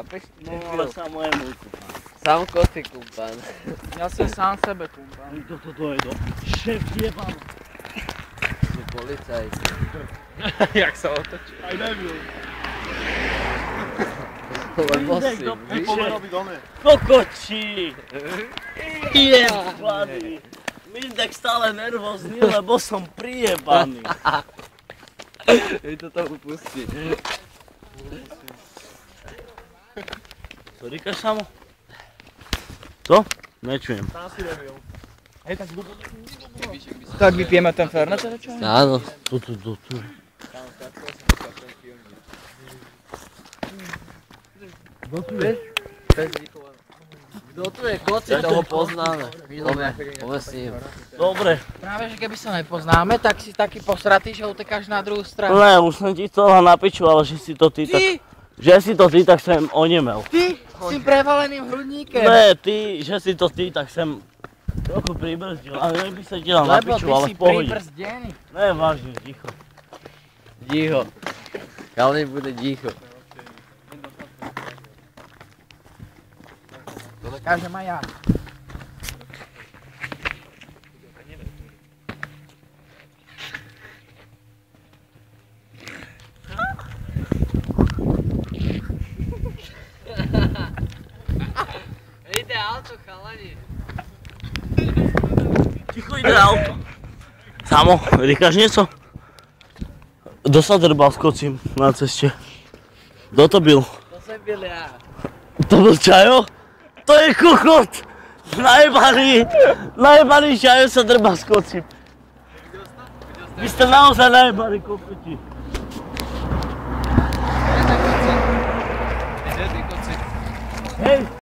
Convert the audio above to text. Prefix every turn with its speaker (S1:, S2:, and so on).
S1: chápeš?
S2: No ale samému kúpam.
S1: Sám koci kúpan.
S3: Ja sa sám sebe kúpam.
S2: Toto dojde. Šéf jebam.
S1: Sú policajti.
S3: Jak sa otočí.
S2: Aj nebyl.
S1: Lebo si, víš?
S2: Kokoči! Jebaný! Mindek stále nervózny, lebo som prijebaný.
S1: Hej, toto upustí.
S2: Co říkáš, Samo? Co? Nečujem.
S3: Tak vypijeme ten Fernet, čo?
S1: Áno.
S2: Tu.
S1: Kto tu je koci, toho poznáme. Pome s ním.
S2: Dobre.
S3: Práve, že keby sa nepoznáme, tak si taký posratý, že utekáš na druhú stranu.
S2: Ne, už som ti chcel na piču, ale že si to ty tak... Že si to ty, tak som onemel.
S3: Ty s tým prevaleným hrudníkem.
S2: Ne, ty, že si to ty, tak som trochu pribrzdil, ale neby sa ti dal na piču, ale v pohode.
S3: Lebo ty si pribrzdený.
S2: Ne, vážne, ticho.
S1: Dího. Kalný bude dícho.
S3: To dokážem aj ja.
S1: Ide auto, chalani.
S2: Ticho, ide auto. Samo, říkáš něco? Kdo sa drbal s kocím na ceste? Kdo to byl?
S1: To som byl ja.
S2: To byl Čajo? To je kokot! Najebaný Čajo sa drbal s kocím. Vy ste naozaj najebaní kokoti.
S1: Kde ty koci?
S2: Hej!